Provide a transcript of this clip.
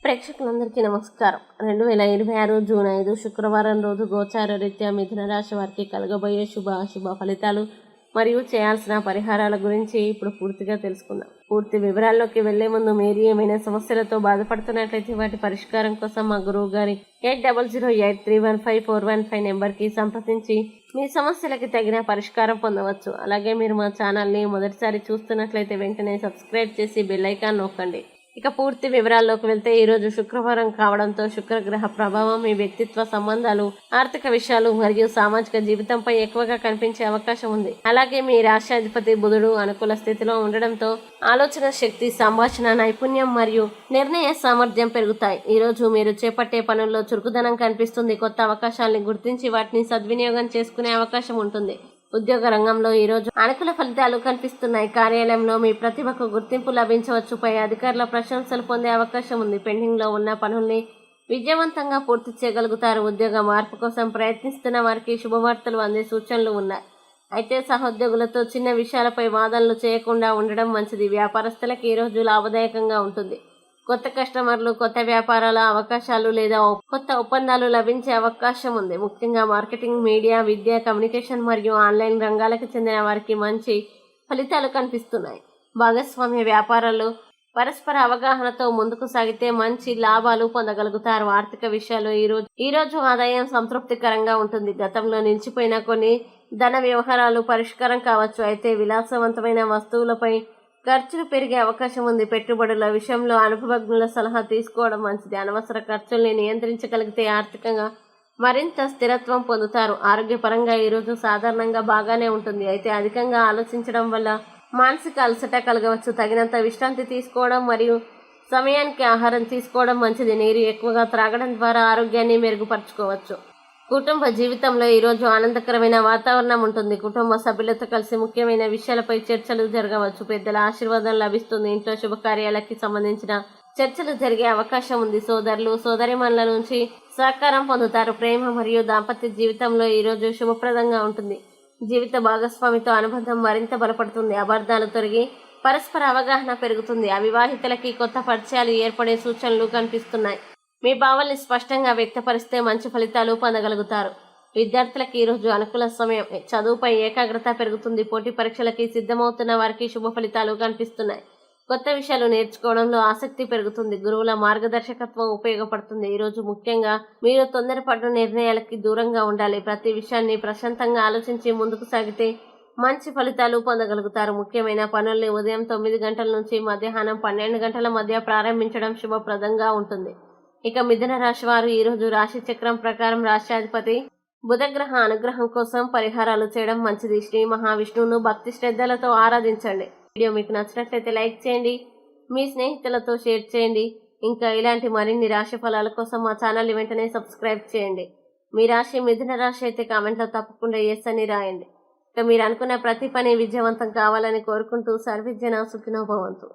ప్రేక్షకులందరికీ నమస్కారం. 2026 జూన్ 5 శుక్రవారం రోజు గోచార రీత్యా మిథున రాశి వారికి కలగబోయే శుభ ఫలితాలు మరియు చేయాల్సిన పరిహారాల గురించి ఇప్పుడు పూర్తిగా తెలుసుకుందాం. పూర్తి వివరాల్లోకి వెళ్లే ముందు మీరు ఏమైనా సమస్యలతో బాధపడుతున్నట్లయితే వాటి పరిష్కారం కోసం మా గురువు గారి 8008315415 నెంబర్కి సంప్రదించి మీ సమస్యలకి తగిన పరిష్కారం పొందవచ్చు. అలాగే మీరు మా ఛానల్ని మొదటిసారి చూస్తున్నట్లయితే వెంటనే సబ్స్క్రైబ్ చేసి బెల్ ఐకాన్ నొక్కండి. ఇక పూర్తి వివరాల్లోకి వెళ్తే ఈరోజు శుక్రవారం కావడంతో శుక్రగ్రహ ప్రభావం మీ వ్యక్తిత్వ సంబంధాలు, ఆర్థిక విషయాలు మరియు సామాజిక జీవితంపై ఎక్కువగా కనిపించే అవకాశం ఉంది. అలాగే మీ రాష్ట్రాధిపతి బుధుడు అనుకూల స్థితిలో ఉండడంతో ఆలోచన శక్తి, సంభాషణ నైపుణ్యం మరియు నిర్ణయ సామర్థ్యం పెరుగుతాయి. ఈరోజు మీరు చేపట్టే పనుల్లో చురుకుదనం కనిపిస్తుంది. కొత్త అవకాశాలను గుర్తించి వాటిని సద్వినియోగం చేసుకునే అవకాశం ఉంటుంది. ఉద్యోగ రంగంలో ఈరోజు అనుకూల ఫలితాలు కనిపిస్తున్నాయి. కార్యాలయంలో మీ ప్రతిభకు గుర్తింపు లభించవచ్చు. పై అధికారుల ప్రశంసలు పొందే అవకాశం ఉంది. పెండింగ్ లో ఉన్న పనుల్ని విజయవంతంగా పూర్తి చేయగలుగుతారు. ఉద్యోగ మార్పు కోసం ప్రయత్నిస్తున్న వారికి శుభవార్తలు అందే సూచనలు ఉన్నాయి. అయితే సహోద్యోగులతో చిన్న విషయాలపై వాదనలు చేయకుండా ఉండడం మంచిది. వ్యాపారస్తులకు ఈరోజు లాభదాయకంగా ఉంటుంది. కొత్త కస్టమర్లు, కొత్త వ్యాపారాల అవకాశాలు లేదా కొత్త ఒప్పందాలు లభించే అవకాశం ఉంది. ముఖ్యంగా మార్కెటింగ్, మీడియా, విద్య, కమ్యూనికేషన్ మరియు ఆన్లైన్ రంగాలకు చెందిన వారికి మంచి ఫలితాలు కనిపిస్తున్నాయి. భాగస్వామ్య వ్యాపారాలు పరస్పర అవగాహనతో ముందుకు సాగితే మంచి లాభాలు పొందగలుగుతారు. ఆర్థిక విషయాలు ఈరోజు ఆదాయం సంతృప్తికరంగా ఉంటుంది. గతంలో నిలిచిపోయిన కొన్ని ధన వ్యవహారాలు పరిష్కారం కావచ్చు. అయితే విలాసవంతమైన వస్తువులపై ఖర్చులు పెరిగే అవకాశం ఉంది. పెట్టుబడుల విషయంలో అనుభవజ్ఞుల సలహా తీసుకోవడం మంచిది. అనవసర ఖర్చుల్ని నియంత్రించగలిగితే ఆర్థికంగా మరింత స్థిరత్వం పొందుతారు. ఆరోగ్యపరంగా ఈరోజు సాధారణంగా బాగానే ఉంటుంది. అయితే అధికంగా ఆలోచించడం వల్ల మానసిక అలసట కలగవచ్చు. తగినంత విశ్రాంతి తీసుకోవడం మరియు సమయానికి ఆహారం తీసుకోవడం మంచిది. నీరు ఎక్కువగా త్రాగడం ద్వారా ఆరోగ్యాన్ని మెరుగుపరచుకోవచ్చు. కుటుంబ జీవితంలో ఈరోజు ఆనందకరమైన వాతావరణం ఉంటుంది. కుటుంబ సభ్యులతో కలిసి ముఖ్యమైన విషయాలపై చర్చలు జరగవచ్చు. పెద్దల ఆశీర్వాదం లభిస్తుంది. ఇంట్లో శుభకార్యాలకి సంబంధించిన చర్చలు జరిగే అవకాశం ఉంది. సోదరులు, సోదరిమణుల నుంచి సహకారం పొందుతారు. ప్రేమ మరియు దాంపత్య జీవితంలో ఈరోజు శుభప్రదంగా ఉంటుంది. జీవిత భాగస్వామితో అనుబంధం మరింత బలపడుతుంది. అబద్ధాలు తొలగి పరస్పర అవగాహన పెరుగుతుంది. అవివాహితులకి కొత్త పరిచయాలు ఏర్పడే సూచనలు కనిపిస్తున్నాయి. మీ భావాల్ని స్పష్టంగా వ్యక్తపరిస్తే మంచి ఫలితాలు పొందగలుగుతారు. విద్యార్థులకు ఈరోజు అనుకూల సమయం. చదువుపై ఏకాగ్రత పెరుగుతుంది. పోటీ పరీక్షలకి సిద్ధమవుతున్న వారికి శుభ ఫలితాలు కనిపిస్తున్నాయి. కొత్త విషయాలు నేర్చుకోవడంలో ఆసక్తి పెరుగుతుంది. గురువుల మార్గదర్శకత్వం ఉపయోగపడుతుంది. ఈరోజు ముఖ్యంగా మీరు తొందరపాటు నిర్ణయాలకి దూరంగా ఉండాలి. ప్రతి విషయాన్ని ప్రశాంతంగా ఆలోచించి ముందుకు సాగితే మంచి ఫలితాలు పొందగలుగుతారు. ముఖ్యమైన పనుల్ని ఉదయం 9 గంటల నుంచి మధ్యాహ్నం 12 గంటల మధ్య ప్రారంభించడం శుభప్రదంగా ఉంటుంది. ఇక మిథున రాశి వారు ఈరోజు రాశి చక్రం ప్రకారం రాష్ట్రాధిపతి బుధగ్రహ అనుగ్రహం కోసం పరిహారాలు చేయడం మంచిది. శ్రీ మహావిష్ణువును భక్తి శ్రద్ధలతో ఆరాధించండి. వీడియో మీకు నచ్చినట్లయితే లైక్ చేయండి, మీ స్నేహితులతో షేర్ చేయండి. ఇంకా ఇలాంటి మరిన్ని రాశి ఫలాల కోసం మా ఛానల్ని వెంటనే సబ్స్క్రైబ్ చేయండి. మీ రాశి మిథున రాశి అయితే కామెంట్లో తప్పకుండా ఎస్ అని రాయండి. ఇక మీరు అనుకున్న ప్రతి పని విజయవంతం కావాలని కోరుకుంటూ సర్వజన సుఖినో భవంతు.